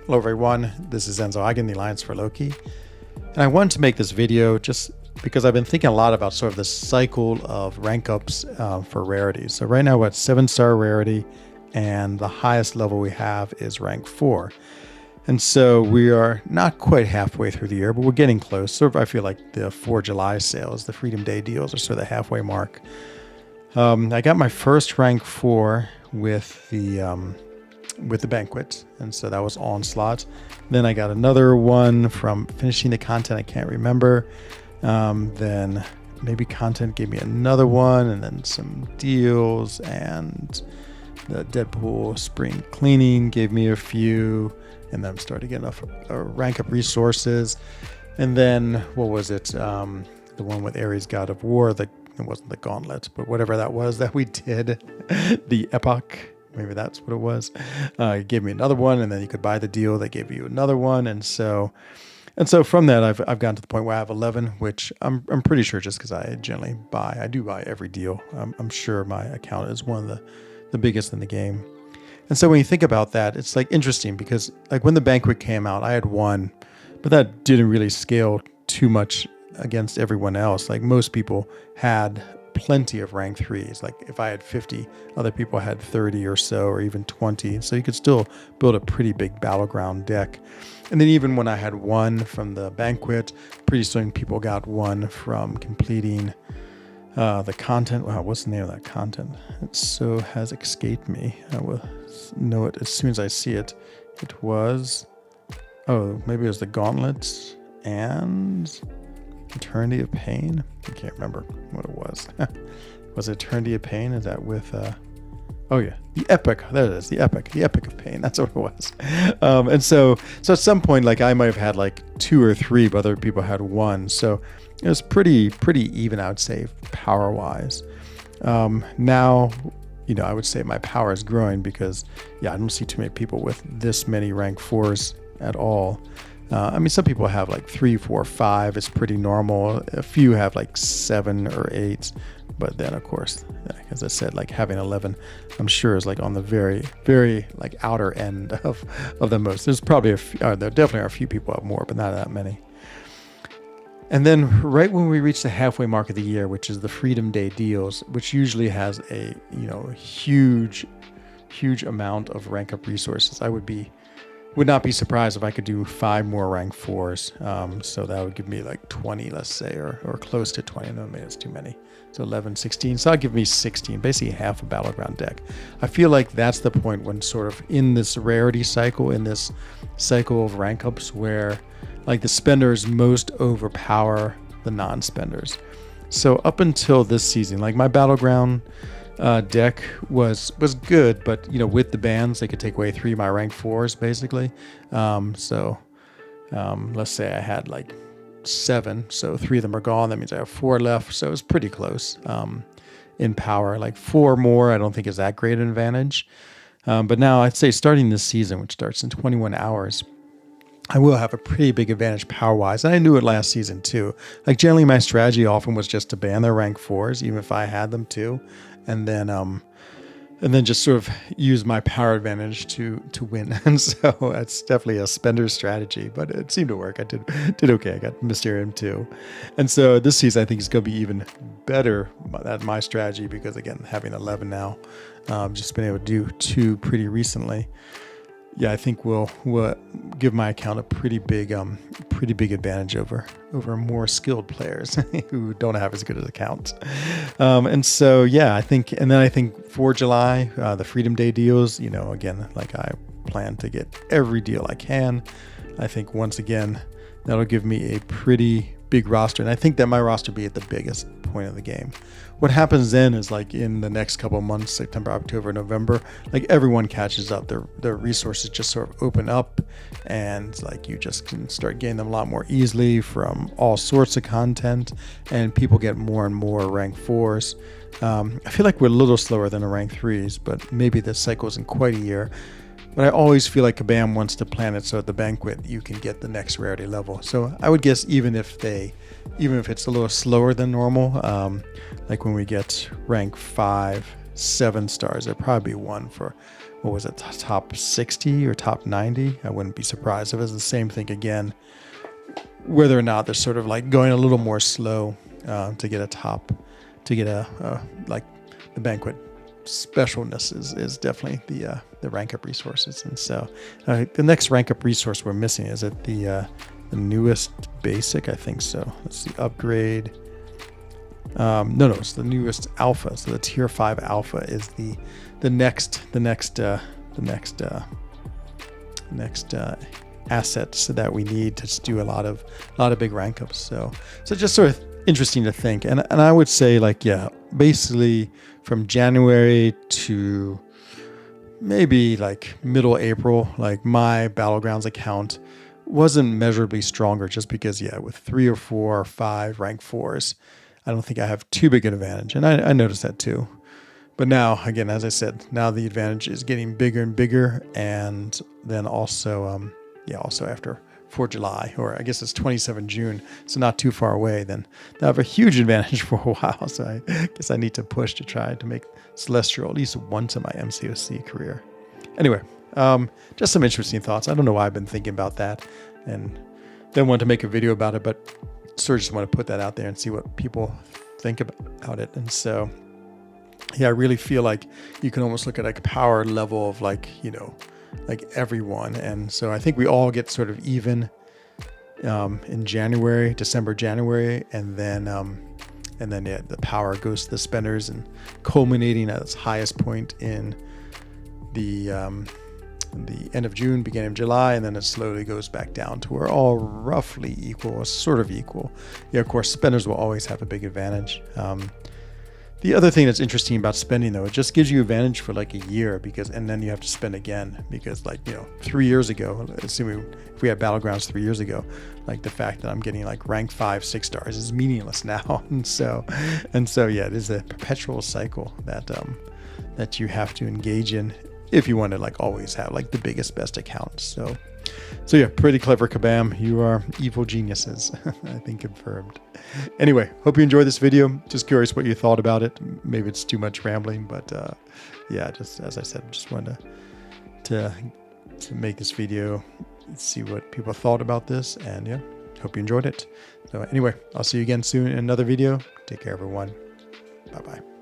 Hello everyone, this is Enzo Eigen, the Alliance for Loki. And I wanted to make this video just because I've been thinking a lot about sort of the cycle of rank ups for rarities. So right now we're at 7-star rarity, and the highest level we have is rank 4. And so we are not quite halfway through the year, but we're getting close. Sort of, I feel like the 4 July sales, the Freedom Day deals, are sort of the halfway mark. I got my first rank 4 with the banquet, and so that was Onslaught. Then I got another one from finishing the content. I can't remember. Then maybe content gave me another one, and then some deals, and the Deadpool spring cleaning gave me a few, and then I'm starting to get enough rank up resources. And then what was it? The one with Ares God of War. It wasn't the Gauntlet, but whatever that was that we did, the Epoch. Maybe that's what it was. It gave me another one, and then you could buy the deal. They gave you another one, and so from that, I've gotten to the point where I have 11, which I'm pretty sure just because I generally buy. I do buy every deal. I'm sure my account is one of the biggest in the game. And so when you think about that, it's like interesting because like when the banquet came out, I had 1, but that didn't really scale too much against everyone else. Like most people had plenty of rank 3s. Like if I had 50, other people had 30 or so, or even 20. So you could still build a pretty big battleground deck. And then even when I had 1 from the banquet, pretty soon people got 1 from completing the content. Wow, what's the name of that content? It so has escaped me. I will know it as soon as I see it. It was, maybe it was the Gauntlets and Eternity of Pain. I can't remember what it was. Was it Eternity of Pain? Is that with the Epic? There it is, the Epic of Pain. That's what it was. And so at some point, like I might have had like 2 or 3, but other people had 1. So it was pretty even, I would say, power wise. Now, I would say my power is growing because I don't see too many people with this many rank 4s at all. Some people have like 3, 4, 5. It's pretty normal. A few have like 7 or 8. But then, of course, as I said, like having 11, I'm sure is like on the very, very like outer end of the most. There's probably there definitely are a few people who have more, but not that many. And then right when we reach the halfway mark of the year, which is the Freedom Day deals, which usually has a huge amount of rank up resources, I would not be surprised if I could do 5 more rank 4s. So that would give me like 20, let's say, or close to 20. No, maybe it's too many. So 11, 16. So that'd give me 16, basically half a battleground deck. I feel like that's the point when sort of in this rarity cycle, in this cycle of rank ups where like the spenders most overpower the non-spenders. So up until this season, like my battleground deck was good, but with the bans they could take away 3 of my rank 4s basically. Let's say I had like 7, so 3 of them are gone. That means I have 4 left, so it's pretty close in power. Like 4 more I don't think is that great an advantage, but now I'd say starting this season, which starts in 21 hours, I will have a pretty big advantage power-wise, and I knew it last season too. Like generally my strategy often was just to ban their rank 4s, even if I had them too, and then just sort of use my power advantage to win. And so that's definitely a spender strategy, but it seemed to work. I did okay. I got Mysterium too. And so this season I think is going to be even better at my strategy because, again, having 11 now, just been able to do 2 pretty recently. I think will give my account a pretty big advantage over more skilled players who don't have as good as accounts. And so I think for July, the Freedom Day deals, again, like I plan to get every deal I can. I think once again that'll give me a pretty big roster, and I think that my roster will be at the biggest point of the game. What happens then is like in the next couple of months, September, October, November, like everyone catches up. Their resources just sort of open up, and like you just can start getting them a lot more easily from all sorts of content, and people get more and more rank 4s. I feel like we're a little slower than the rank 3s, but maybe this cycle isn't quite a year. But I always feel like Kabam wants to plan it so at the banquet you can get the next rarity level. So I would guess even if it's a little slower than normal, like when we get rank 5, 7 stars, there'd probably be one for what was it, top 60 or top 90. I wouldn't be surprised if it's the same thing again, whether or not they're sort of like going a little more slow to get like the banquet specialness is definitely the rank up resources. And so the next rank up resource we're missing, is it the newest basic? I think so. Let's see, upgrade. No, it's the newest alpha. So the tier 5 alpha is the next asset, so that we need to do a lot of big rank ups. So just sort of interesting to think. And I would say, like, yeah, basically from January to maybe like middle April, like my Battlegrounds account wasn't measurably stronger, just because, yeah, with 3 or 4 or 5 rank 4s, I don't think I have too big an advantage. And I noticed that too. But now, again, as I said, now the advantage is getting bigger and bigger. And then also, also after 4th July, or I guess it's 27 June, so not too far away, then I have a huge advantage for a while. So I guess I need to push to try to make Celestial at least once in my MCOC career. Anyway, just some interesting thoughts. I don't know why I've been thinking about that, and then wanted to make a video about it, but sort of just want to put that out there and see what people think about it. And so, yeah, I really feel like you can almost look at like a power level of like everyone. And so I think we all get sort of even in December, January, and then the power goes to the spenders, and culminating at its highest point in the end of June, beginning of July, and then it slowly goes back down to where all roughly equal, or sort of equal. Yeah, of course, spenders will always have a big advantage. The other thing that's interesting about spending, though, it just gives you advantage for like a year, and then you have to spend again, because 3 years ago, assuming if we had Battlegrounds 3 years ago, like the fact that I'm getting like rank 5, 6 stars is meaningless now. And so yeah, it is a perpetual cycle that you have to engage in if you want to like always have like the biggest, best accounts. So yeah, pretty clever, Kabam. You are evil geniuses. I think confirmed. Anyway, hope you enjoyed this video. Just curious what you thought about it. Maybe it's too much rambling, but yeah, just as I said, just wanted to make this video, see what people thought about this, and yeah, hope you enjoyed it. So anyway, I'll see you again soon in another video. Take care, everyone. Bye-bye.